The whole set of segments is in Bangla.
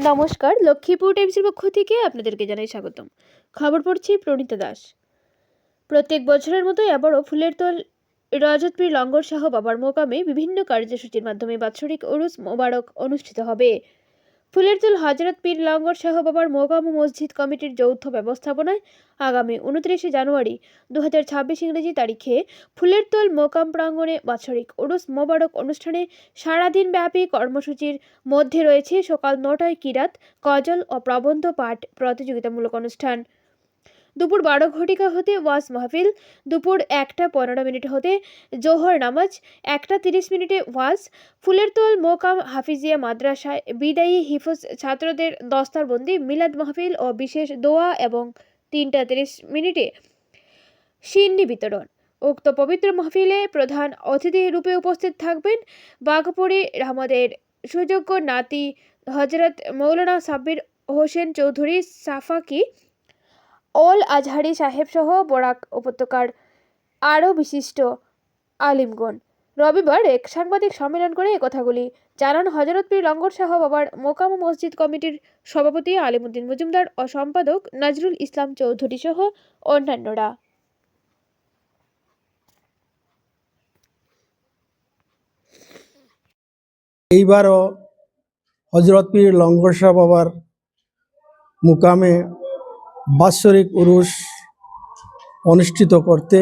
নমস্কার, লক্ষ্মীপুর টাইমসের পক্ষ থেকে আপনাদেরকে জানাই স্বাগতম। খবর পড়ছি প্রণীতা দাস। প্রত্যেক বছরের মতো এবারও ফুলেরতোল রজতপীর লঙ্গর শাহ বাবার মোকামে বিভিন্ন কার্যসূচির মাধ্যমে বাৎসরিক উরুস মোবারক অনুষ্ঠিত হবে। ফুলেরতোল হযরত পীর লঙ্গর শাহ বাবার মোকাম ও মসজিদ কমিটির যৌথ ব্যবস্থাপনায় আগামী 29 জানুয়ারি 2026 ইংরেজি তারিখে ফুলেরতোল মোকাম প্রাঙ্গণে বাৎসরিক উরুস মোবারক অনুষ্ঠানে সারাদিন ব্যাপী কর্মসূচির মধ্যে রয়েছে সকাল 9টায় কিরাত, গজল ও প্রবন্ধ পাঠ প্রতিযোগিতামূলক অনুষ্ঠান, দুপুর 12 ঘটিকা হতে ওয়াজ মাহফিল, দুপুর 1:15 হতে জোহর নামাজ, 1:30 ওয়াজ, ফুলেরতোল মোকাম হাফিজিয়া মাদ্রাসায় বিদায়ী হিফজ ছাত্রদের দস্তারবন্দি, মিলাদ মাহফিল ও বিশেষ দোয়া এবং 3:30 সিন্নি বিতরণ। উক্ত পবিত্র মাহফিলে প্রধান অতিথি রূপে উপস্থিত থাকবেন বাঘপুরী রহমদের সুযোগ্য নাতি হযরত মৌলানা সাব্বির হোসেন চৌধুরী সাফাকি ওল আজহারি সাহেব সহ বরাক উপত্যকার আরও বিশিষ্ট আলিমগণ। রবিবার এক সাংবাদিক সম্মেলন করে কথাগুলি জানান হযরত পীর লঙ্গর শাহ বাবার মোকাম ও মসজিদ কমিটির সভাপতি আলিমউদ্দিন মজুমদার ও সম্পাদক নজরুল ইসলাম চৌধুরী সহ অন্যান্যরা। এইবারও হযরত পীর লঙ্গর শাহ বাবার মুকামে বাৎসরিক উরুস অনুষ্ঠিত করতে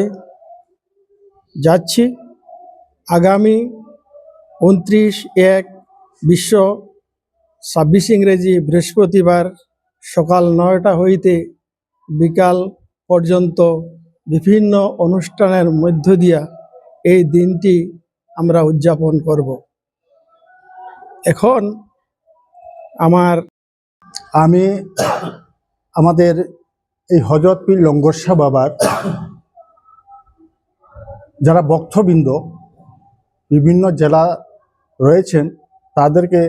যাচ্ছি। আগামী 29/1/2026 ইংরেজি বৃহস্পতিবার সকাল 9টা হইতে বিকাল পর্যন্ত বিভিন্ন অনুষ্ঠানের মধ্য দিয়া এই দিনটি আমরা উদযাপন করব। এখন আমি আমাদের এই হযরত পীর লঙ্গর শাহ বাবার যারা ভক্তবৃন্দ বিভিন্ন জেলা রয়েছেন তাদেরকে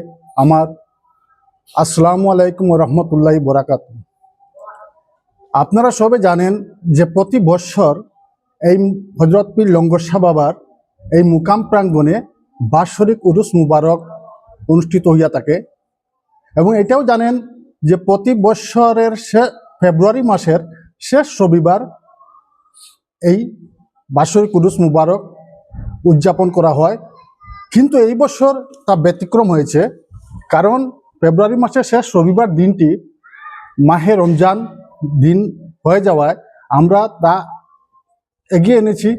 আমার আসসালামু আলাইকুম ওয়া রাহমাতুল্লাহি ওয়া বারাকাতুহু। আপনারা সবাই জানেন যে প্রতি বছর এই হযরত পীর লঙ্গর শাহ বাবার এই মুকাম প্রাঙ্গণে বাৎসরিক উরুস মুবারক অনুষ্ঠিত হইয়া থাকে এবং এটাও জানেন যে প্রতি বছরের ফেব্রুয়ারি মাসের শেষ রবিবার এই বাৎসরিক উরুস মুবারক উদযাপন করা হয়। কিন্তু এই বছর তা ব্যতিক্রম হয়েছে, কারণ ফেব্রুয়ারি মাসের শেষ রবিবার দিনটি মাহে রমজান দিন হয়ে যাওয়ায় আমরা তা এগিয়ে এনেছি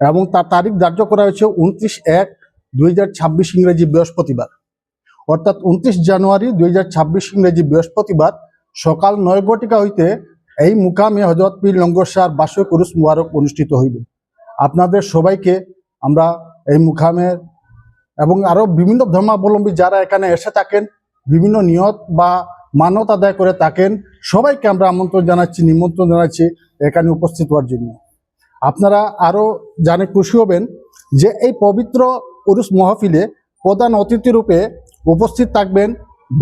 এবং তার তারিখ ধার্য করা হয়েছে 29/1/2026 ইংরেজি বৃহস্পতিবার, অর্থাৎ 29 জানুয়ারি 2026 ইংরেজি বৃহস্পতিবার সকাল 9 ঘটিকা হইতে এই মুকামে হযরত পীর লঙ্গর শাহর বাৎসরিক উরুস মুবারক অনুষ্ঠিত হইবে। আপনাদের সবাইকে আমরা এই মুকামে এবং আরও বিভিন্ন ধর্মাবলম্বী যারা এখানে এসে থাকেন, বিভিন্ন নিয়ত বা মানত আদায় করে থাকেন, সবাইকে আমরা নিমন্ত্রণ জানাচ্ছি এখানে উপস্থিত হওয়ার জন্য। আপনারা আরও জানে খুশি হবেন যে এই পবিত্র উরুস মাহফিলে প্রধান অতিথি রূপে উপস্থিত থাকবেন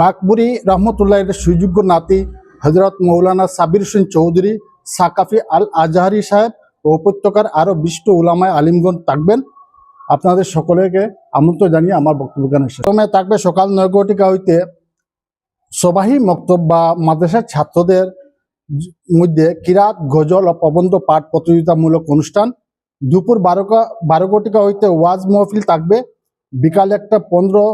বাঘপুরী রহমতুল্লাহের সুযোগ্য নাতি হযরত মৌলানা সাব্বির হোসেন চৌধুরী সাকাফি আল আজহারি সাহেব ও উপত্যকার আরও বিশিষ্ট উলামায়ে আলিমগণ থাকবেন। আপনাদের সকলকে আমন্ত্রণ জানিয়ে আমার বক্তব্য সময় থাকবে সকাল 9 ঘটিকা হইতে সবাহি মক্তব বা মাদ্রাসার ছাত্রদের মধ্যে কিরাত, গজল ও প্রবন্ধ পাঠ প্রতিযোগিতামূলক অনুষ্ঠান। দুপুর 12 ঘটিকা হইতে ওয়াজ মাহফিল থাকবে। বিকাল 1:15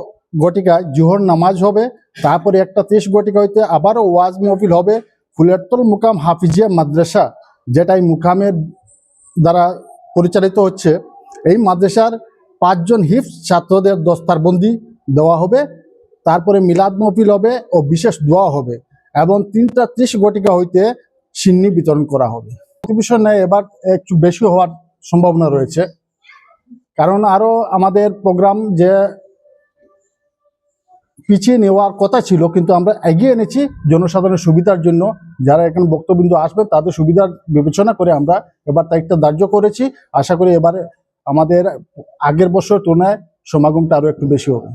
ঘটিকায় জোহর নামাজ হবে। তারপরে 1:30 ঘটিকা হইতে আবারও ওয়াজ মাহফিল হবে। ফুলেরতোল মুকাম হাফিজিয়া মাদ্রাসা, যেটা এই মুকামের দ্বারা পরিচালিত হচ্ছে, এই মাদ্রাসার 5 জন হিফজ ছাত্রদের দস্তারবন্দি দেওয়া হবে। তারপরে মিলাদ মাহফিল হবে ও বিশেষ দোয়া হবে এবং 3:30 ঘটিকা হইতে সিন্নি বিতরণ করা হবে। বিষয় নেই এবার একটু বেশি হওয়ার সম্ভাবনা রয়েছে, কারণ আরও আমাদের প্রোগ্রাম যে পিছিয়ে নেওয়ার কথা ছিল কিন্তু আমরা এগিয়ে এনেছি জনসাধারণের সুবিধার জন্য। যারা এখানে বক্তবিন্দু আসবেন তাদের সুবিধার বিবেচনা করে আমরা এবার তারিখটা ধার্য করেছি। আশা করি এবারে আমাদের আগের বছর তুলনায় সমাগমটা আরও একটু বেশি হবে।